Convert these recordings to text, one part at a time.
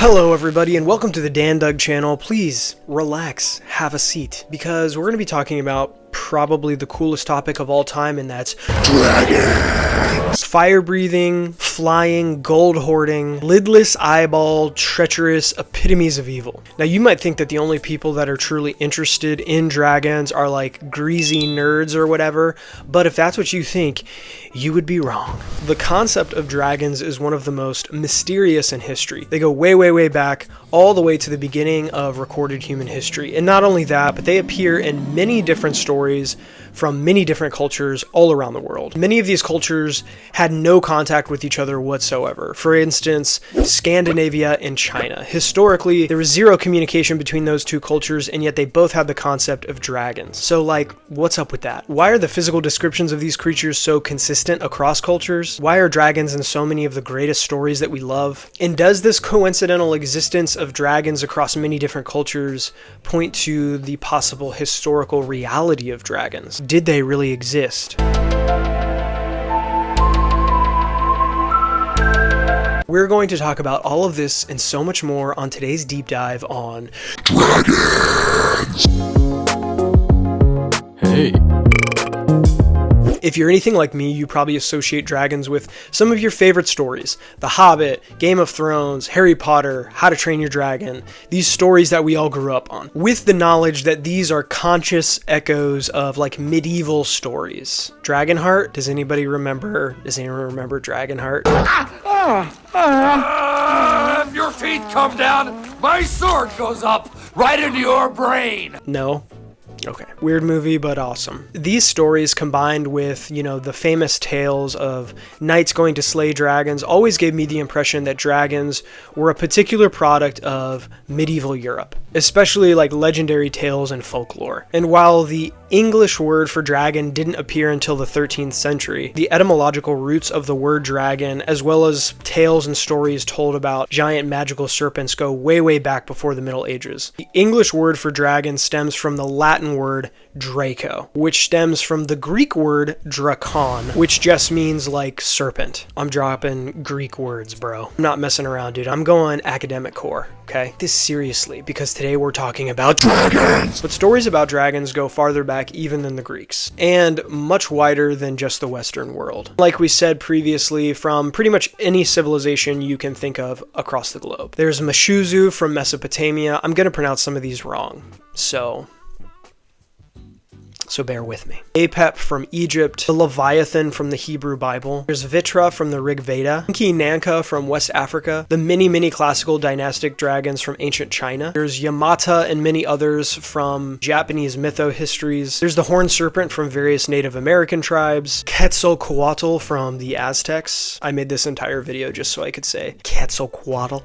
Hello everybody and welcome to the Dan Doug channel. Please relax, have a seat, because we're going to be talking about probably the coolest topic of all time, and that's dragons. Fire-breathing, flying, gold-hoarding, lidless eyeball, treacherous epitomes of evil. Now you might think that the only people that are truly interested in dragons are like greasy nerds or whatever, but if that's what you think, you would be wrong. The concept of dragons is one of the most mysterious in history. They go way back, all the way to the beginning of recorded human history. And not only that, but they appear in many different stories from many different cultures all around the world. Many of these cultures had no contact with each other whatsoever. For instance, Scandinavia and China. Historically, there was zero communication between those two cultures, and yet they both had the concept of dragons. So like, what's up with that? Why are the physical descriptions of these creatures so consistent across cultures? Why are dragons in so many of the greatest stories that we love? And does this coincidental existence of dragons across many different cultures point to the possible historical reality of dragons? Did they really exist? We're going to talk about all of this and so much more on today's deep dive on dragons. Hey. If you're anything like me, you probably associate dragons with some of your favorite stories. The Hobbit, Game of Thrones, Harry Potter, How to Train Your Dragon, these stories that we all grew up on, with the knowledge that these are conscious echoes of like medieval stories. Dragonheart, does anyone remember Dragonheart? If your feet come down, my sword goes up right into your brain. No. Okay. Weird movie, but awesome. These stories combined with, the famous tales of knights going to slay dragons always gave me the impression that dragons were a particular product of medieval Europe, especially like legendary tales and folklore. And while the English word for dragon didn't appear until the 13th century, the etymological roots of the word dragon, as well as tales and stories told about giant magical serpents, go way back before the Middle Ages. The English word for dragon stems from the Latin word Draco, which stems from the Greek word drakon, which just means like serpent. I'm dropping Greek words, bro. I'm not messing around, dude. I'm going academic core, okay? This seriously, because today we're talking about dragons. But stories about dragons go farther back even than the Greeks, and much wider than just the Western world. Like we said previously, from pretty much any civilization you can think of across the globe. There's Meshuzu from Mesopotamia. I'm gonna pronounce some of these wrong, so bear with me. Apep from Egypt, the Leviathan from the Hebrew Bible, there's Vitra from the Rig Veda, Enki Nanka from West Africa, the many classical dynastic dragons from ancient China, there's Yamata and many others from Japanese mytho-histories, there's the horned serpent from various Native American tribes, Quetzalcoatl from the Aztecs. I made this entire video just so I could say Quetzalcoatl.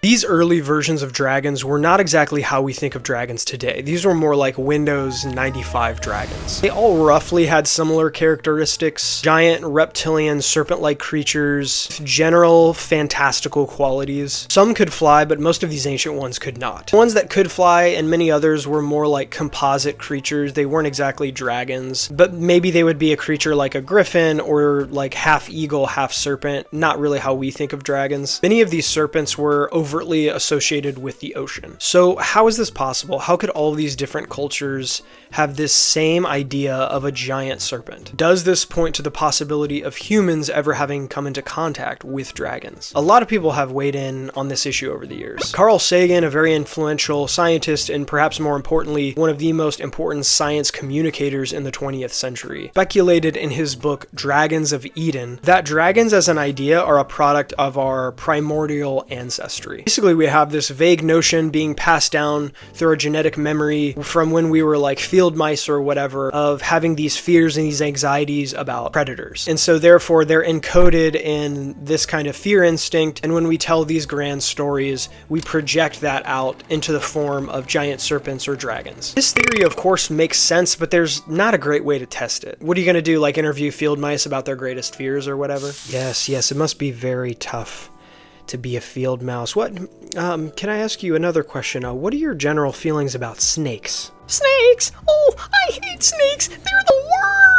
These early versions of dragons were not exactly how we think of dragons today. These were more like Windows 95 dragons. They all roughly had similar characteristics: giant reptilian serpent-like creatures, general fantastical qualities. Some could fly, but most of these ancient ones could not. The ones that could fly and many others were more like composite creatures. They weren't exactly dragons, but maybe they would be a creature like a griffin or like half eagle, half serpent. Not really how we think of dragons. Many of these serpents were overtly associated with the ocean. So how is this possible? How could all of these different cultures have this same idea of a giant serpent? Does this point to the possibility of humans ever having come into contact with dragons? A lot of people have weighed in on this issue over the years. Carl Sagan, a very influential scientist and perhaps more importantly, one of the most important science communicators in the 20th century, speculated in his book Dragons of Eden that dragons as an idea are a product of our primordial ancestry. Basically, we have this vague notion being passed down through our genetic memory from when we were like field mice or whatever, of having these fears and these anxieties about predators. And so therefore they're encoded in this kind of fear instinct, and when we tell these grand stories, we project that out into the form of giant serpents or dragons. This theory of course makes sense, but there's not a great way to test it. What are you going to do, like interview field mice about their greatest fears or whatever? Yes, it must be very tough to be a field mouse. Can I ask you another question? What are your general feelings about snakes? Snakes? Oh, I hate snakes. They're the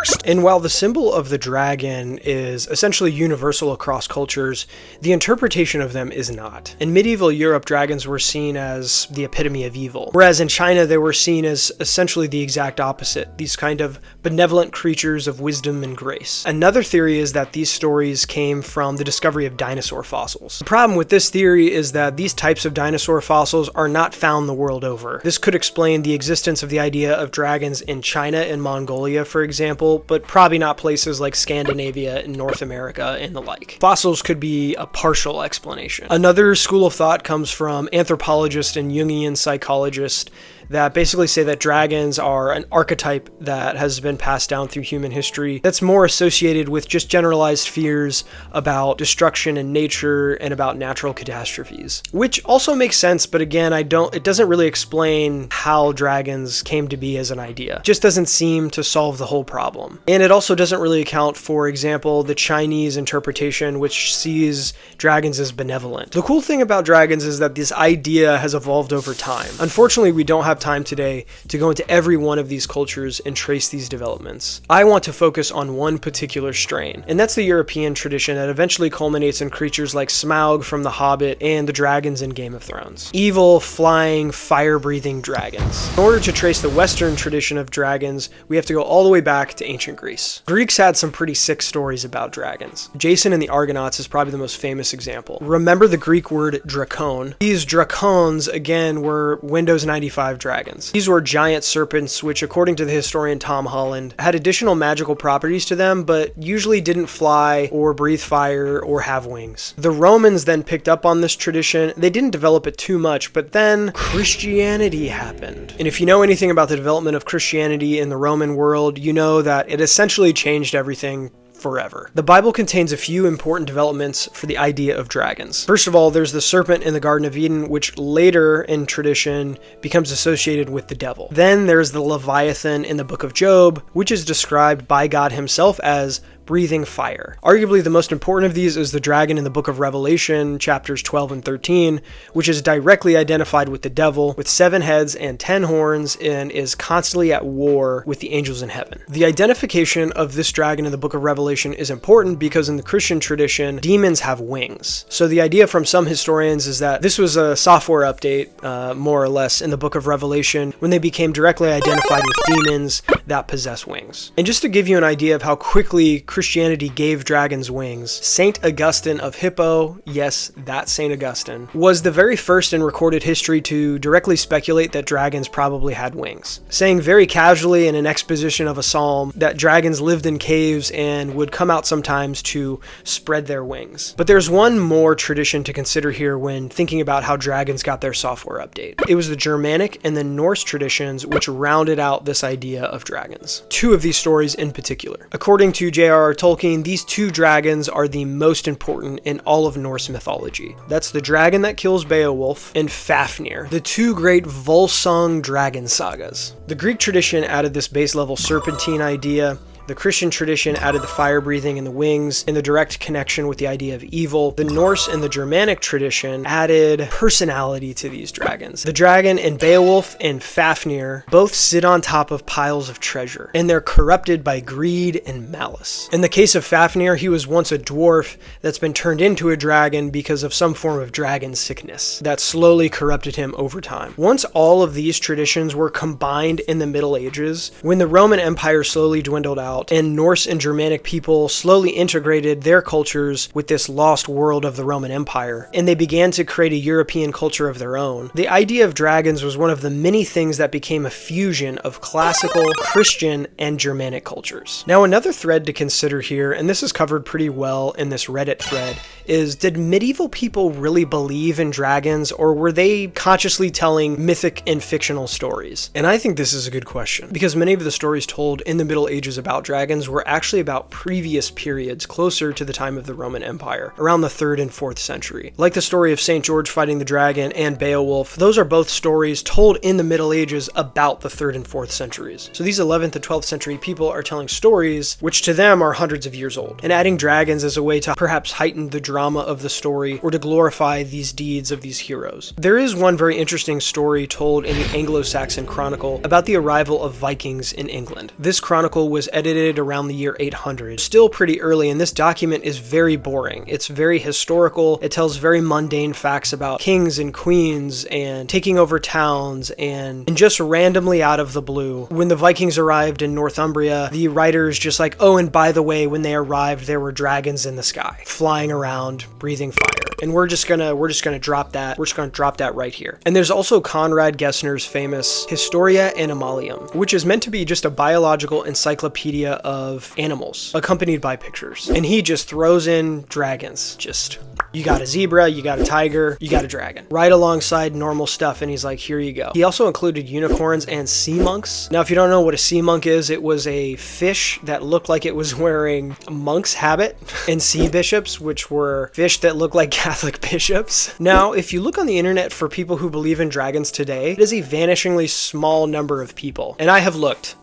first. And while the symbol of the dragon is essentially universal across cultures, the interpretation of them is not. In medieval Europe, dragons were seen as the epitome of evil, whereas in China they were seen as essentially the exact opposite, these kind of benevolent creatures of wisdom and grace. Another theory is that these stories came from the discovery of dinosaur fossils. The problem with this theory is that these types of dinosaur fossils are not found the world over. This could explain the existence of the idea of dragons in China and Mongolia, for example, but probably not places like Scandinavia and North America and the like. Fossils could be a partial explanation. Another school of thought comes from anthropologists and Jungian psychologists that basically say that dragons are an archetype that has been passed down through human history that's more associated with just generalized fears about destruction in nature and about natural catastrophes. Which also makes sense, but again, it doesn't really explain how dragons came to be as an idea. It just doesn't seem to solve the whole problem. And it also doesn't really account, for example, the Chinese interpretation, which sees dragons as benevolent. The cool thing about dragons is that this idea has evolved over time. Unfortunately, we don't have time today to go into every one of these cultures and trace these developments. I want to focus on one particular strain, and that's the European tradition that eventually culminates in creatures like Smaug from The Hobbit and the dragons in Game of Thrones. Evil, flying, fire-breathing dragons. In order to trace the Western tradition of dragons, we have to go all the way back to ancient Greece. Greeks had some pretty sick stories about dragons. Jason and the Argonauts is probably the most famous example. Remember the Greek word drakon? These drakons, again, were Windows 95 dragons. These were giant serpents which, according to the historian Tom Holland, had additional magical properties to them, but usually didn't fly or breathe fire or have wings. The Romans then picked up on this tradition. They didn't develop it too much, but then Christianity happened. And if you know anything about the development of Christianity in the Roman world, you know that it essentially changed everything forever. The Bible contains a few important developments for the idea of dragons. First of all, there's the serpent in the Garden of Eden, which later in tradition becomes associated with the devil. Then there's the Leviathan in the book of Job, which is described by God himself as breathing fire. Arguably the most important of these is the dragon in the book of Revelation, chapters 12 and 13, which is directly identified with the devil, with 7 heads and 10 horns, and is constantly at war with the angels in heaven. The identification of this dragon in the book of Revelation is important because in the Christian tradition, demons have wings. So the idea from some historians is that this was a software update, more or less, in the book of Revelation when they became directly identified with demons that possess wings. And just to give you an idea of how quickly Christianity gave dragons wings, Saint Augustine of Hippo, yes, that Saint Augustine, was the very first in recorded history to directly speculate that dragons probably had wings, saying very casually in an exposition of a psalm that dragons lived in caves and would come out sometimes to spread their wings. But there's one more tradition to consider here when thinking about how dragons got their software update. It was the Germanic and the Norse traditions which rounded out this idea of dragons. 2 of these stories in particular. According to JRR Tolkien, these 2 dragons are the most important in all of Norse mythology. That's the dragon that kills Beowulf and Fafnir, the 2 great Volsung dragon sagas. The Greek tradition added this base level serpentine idea. The Christian tradition added the fire breathing and the wings and the direct connection with the idea of evil. The Norse and the Germanic tradition added personality to these dragons. The dragon in Beowulf and Fafnir both sit on top of piles of treasure, and they're corrupted by greed and malice. In the case of Fafnir, he was once a dwarf that's been turned into a dragon because of some form of dragon sickness that slowly corrupted him over time. Once all of these traditions were combined in the Middle Ages, when the Roman Empire slowly dwindled out, and Norse and Germanic people slowly integrated their cultures with this lost world of the Roman Empire, and they began to create a European culture of their own. The idea of dragons was one of the many things that became a fusion of classical, Christian, and Germanic cultures. Now, another thread to consider here, and this is covered pretty well in this Reddit thread, is did medieval people really believe in dragons, or were they consciously telling mythic and fictional stories? And I think this is a good question, because many of the stories told in the Middle Ages about dragons were actually about previous periods closer to the time of the Roman Empire, around the 3rd and 4th century. Like the story of St. George fighting the dragon and Beowulf, those are both stories told in the Middle Ages about the 3rd and 4th centuries. So these 11th and 12th century people are telling stories which to them are hundreds of years old, and adding dragons as a way to perhaps heighten the drama of the story or to glorify these deeds of these heroes. There is one very interesting story told in the Anglo-Saxon Chronicle about the arrival of Vikings in England. This chronicle was edited dated around the year 800. Still pretty early, and this document is very boring. It's very historical. It tells very mundane facts about kings and queens and taking over towns, and just randomly out of the blue, when the Vikings arrived in Northumbria, the writer's just like, oh, and by the way, when they arrived, there were dragons in the sky, flying around, breathing fire. And we're just gonna drop that. We're just gonna drop that right here. And there's also Conrad Gessner's famous Historia Animalium, which is meant to be just a biological encyclopedia of animals, accompanied by pictures. And he just throws in dragons. Just, you got a zebra, you got a tiger, you got a dragon, right alongside normal stuff. And he's like, here you go. He also included unicorns and sea monks. Now, if you don't know what a sea monk is, it was a fish that looked like it was wearing a monk's habit, and sea bishops, which were fish that looked like Catholic bishops. Now, if you look on the internet for people who believe in dragons today, it is a vanishingly small number of people. And I have looked.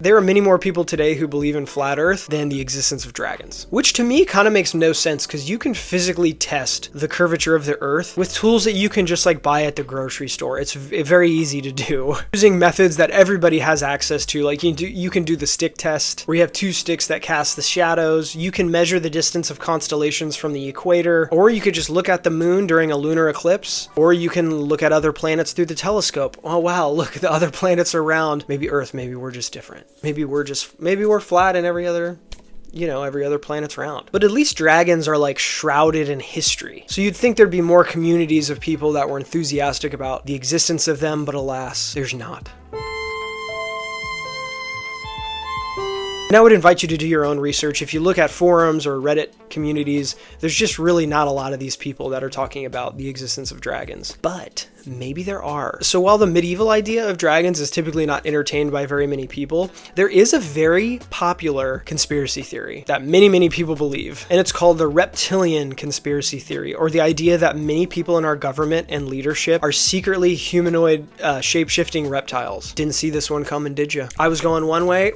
There are many more people today who believe in flat earth than the existence of dragons, which to me kind of makes no sense, because you can physically test the curvature of the earth with tools that you can just like buy at the grocery store. It's very easy to do using methods that everybody has access to. Like you can do the stick test, where you have two sticks that cast the shadows. You can measure the distance of constellations from the equator, or you could just look at the moon during a lunar eclipse, or you can look at other planets through the telescope. Oh wow, look, the other planets are round. Maybe Earth, maybe we're just different. Maybe we're flat and every other planet's round. But at least dragons are like shrouded in history. So you'd think there'd be more communities of people that were enthusiastic about the existence of them, but alas, there's not. And I would invite you to do your own research. If you look at forums or Reddit communities, there's just really not a lot of these people that are talking about the existence of dragons. But maybe there are. So while the medieval idea of dragons is typically not entertained by very many people, there is a very popular conspiracy theory that many people believe. And it's called the reptilian conspiracy theory, or the idea that many people in our government and leadership are secretly humanoid shape-shifting reptiles. Didn't see this one coming, did you? I was going one way.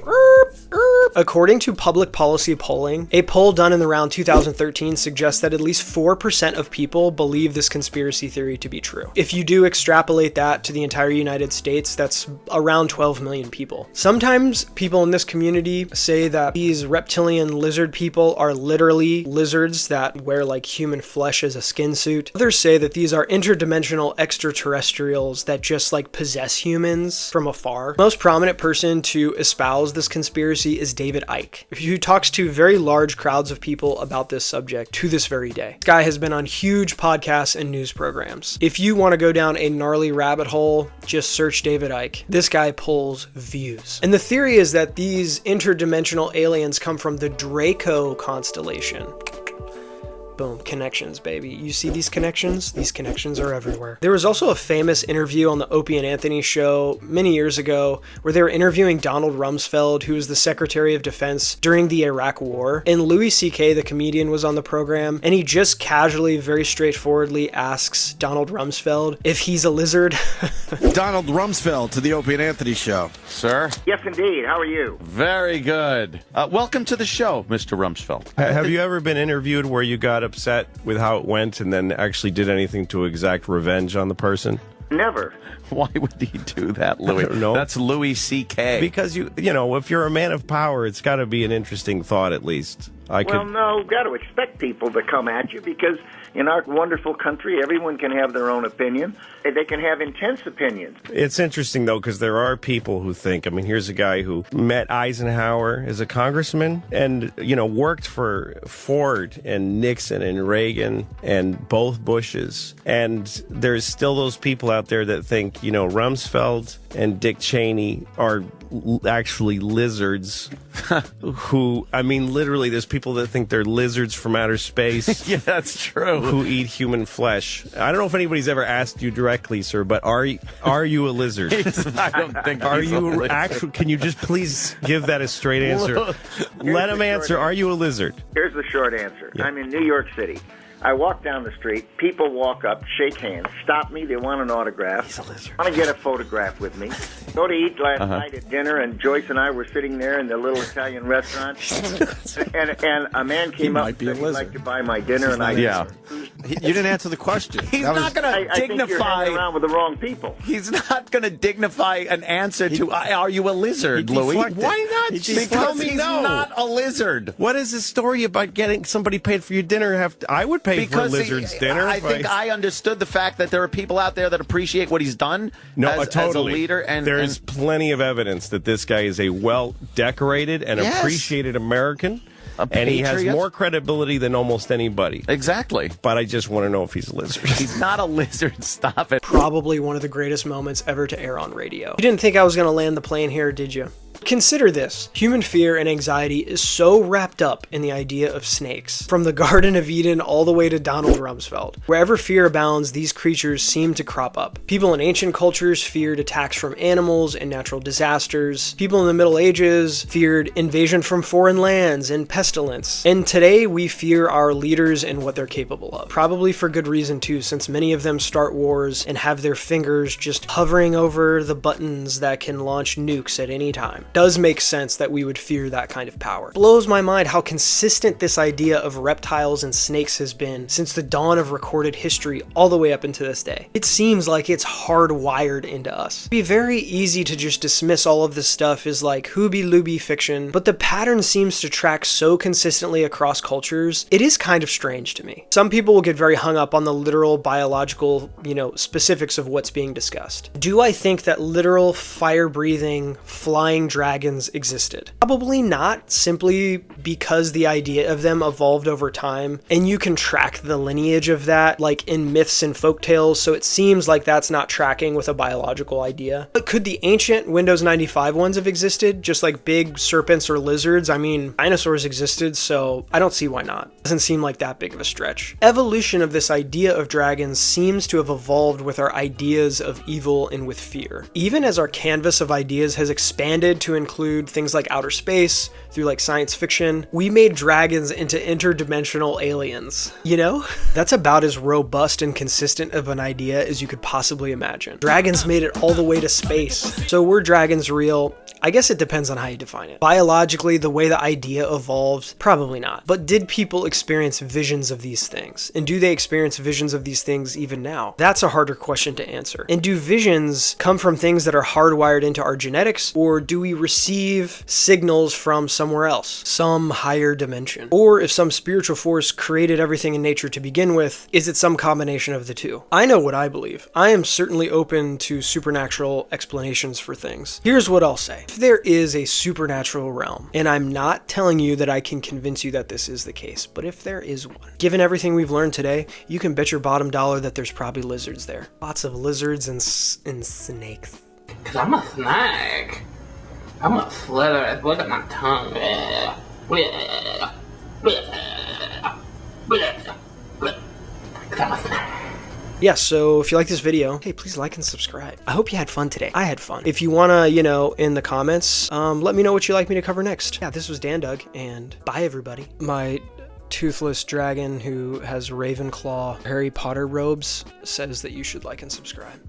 According to public policy polling, a poll done in around 2013 suggests that at least 4% of people believe this conspiracy theory to be true. If you do extrapolate that to the entire United States, that's around 12 million people. Sometimes people in this community say that these reptilian lizard people are literally lizards that wear like human flesh as a skin suit. Others say that these are interdimensional extraterrestrials that just like possess humans from afar. The most prominent person to espouse this conspiracy is David Icke, who talks to very large crowds of people about this subject to this very day. This guy has been on huge podcasts and news programs. If you want to go down a gnarly rabbit hole, just search David Icke. This guy pulls views. And the theory is that these interdimensional aliens come from the Draco constellation. Boom, connections, baby. You see these connections? These connections are everywhere. There was also a famous interview on the Opie and Anthony show many years ago where they were interviewing Donald Rumsfeld, who was the Secretary of Defense during the Iraq War. And Louis C.K., the comedian, was on the program, and he just casually, very straightforwardly asks Donald Rumsfeld if he's a lizard. Donald Rumsfeld to the Opie and Anthony show. Sir? Yes, indeed. How are you? Very good. Welcome to the show, Mr. Rumsfeld. Have you ever been interviewed where you got upset with how it went and then actually did anything to exact revenge on the person? Never. Why would he do that, Louis? I don't know. That's Louis C.K. Because, you know, if you're a man of power, it's got to be an interesting thought at least. No, got to expect people to come at you because in our wonderful country, everyone can have their own opinion. They can have intense opinions. It's interesting, though, because there are people who think, I mean, here's a guy who met Eisenhower as a congressman and, you know, worked for Ford and Nixon and Reagan and both Bushes. And there's still those people out there that think, you know, Rumsfeld and Dick Cheney are actually lizards who, I mean, literally, there's people that think they're lizards from outer space. Yeah, that's true. Who eat human flesh. I don't know if anybody's ever asked you directly, sir, but are you a lizard? I don't think are he's you a lizard. actually? Can you just please give that a straight answer? Let him answer. Are you a lizard? Here's the short answer. Yeah. I'm in New York City. I walk down the street. People walk up, shake hands, stop me. They want an autograph. He's a lizard. Want to get a photograph with me. Go to eat last night at dinner, and Joyce and I were sitting there in the little Italian restaurant. and a man came up and said he'd like to buy my dinner, and I Yeah. You didn't answer the question. He's not going to I think you're dignify. hanging around with the wrong people. He's not going to dignify an answer to "Are you a lizard, he Louis?" deflected. Why not? He Just deflected. tell Because me he's no. not a lizard. What is the story about getting somebody paid for your dinner? I would pay for a lizard's dinner. I if think I understood the fact that there are people out there that appreciate what he's done as totally. a leader. And there's plenty of evidence that this guy is a well-decorated and Yes. appreciated American. A And he has patriot. more credibility than almost anybody. Exactly. But I just want to know if he's a lizard. He's not a lizard. Stop it. Probably one of the greatest moments ever to air on radio. You didn't think I was going to land the plane here, did you? Consider this. Human fear and anxiety is so wrapped up in the idea of snakes. From the Garden of Eden all the way to Donald Rumsfeld. Wherever fear abounds, these creatures seem to crop up. People in ancient cultures feared attacks from animals and natural disasters. People in the Middle Ages feared invasion from foreign lands and pestilence. And today we fear our leaders and what they're capable of. Probably for good reason too, since many of them start wars and have their fingers just hovering over the buttons that can launch nukes at any time. Does make sense that we would fear that kind of power. Blows my mind how consistent this idea of reptiles and snakes has been since the dawn of recorded history all the way up into this day. It seems like it's hardwired into us. It'd be very easy to just dismiss all of this stuff as like hooby-looby fiction, but the pattern seems to track so consistently across cultures, it is kind of strange to me. Some people will get very hung up on the literal biological, specifics of what's being discussed. Do I think that literal fire-breathing, flying dragons existed? Probably not, simply because the idea of them evolved over time, and you can track the lineage of that, like in myths and folktales, so it seems like that's not tracking with a biological idea. But could the ancient Windows 95 ones have existed, just like big serpents or lizards? I mean, dinosaurs existed, so I don't see why not. Doesn't seem like that big of a stretch. Evolution of this idea of dragons seems to have evolved with our ideas of evil and with fear. Even as our canvas of ideas has expanded to include things like outer space, through like science fiction, we made dragons into interdimensional aliens. That's about as robust and consistent of an idea as you could possibly imagine. Dragons made it all the way to space. So were dragons real? I guess it depends on how you define it. Biologically, the way the idea evolved, probably not. But did people experience visions of these things? And do they experience visions of these things even now? That's a harder question to answer. And do visions come from things that are hardwired into our genetics, or do we receive signals from somewhere else, some higher dimension? Or if some spiritual force created everything in nature to begin with, is it some combination of the two? I know what I believe. I am certainly open to supernatural explanations for things. Here's what I'll say. If there is a supernatural realm, and I'm not telling you that I can convince you that this is the case, but if there is one, given everything we've learned today, you can bet your bottom dollar that there's probably lizards there. Lots of lizards and snakes. Cause I'm a snake. I'm a slither. Look at my tongue. Cause I'm a snake. Yeah, so if you like this video, hey, please like and subscribe. I hope you had fun today. I had fun. If you wanna, in the comments, let me know what you'd like me to cover next. Yeah, this was Dan Doug, and bye everybody. My toothless dragon who has Ravenclaw Harry Potter robes says that you should like and subscribe.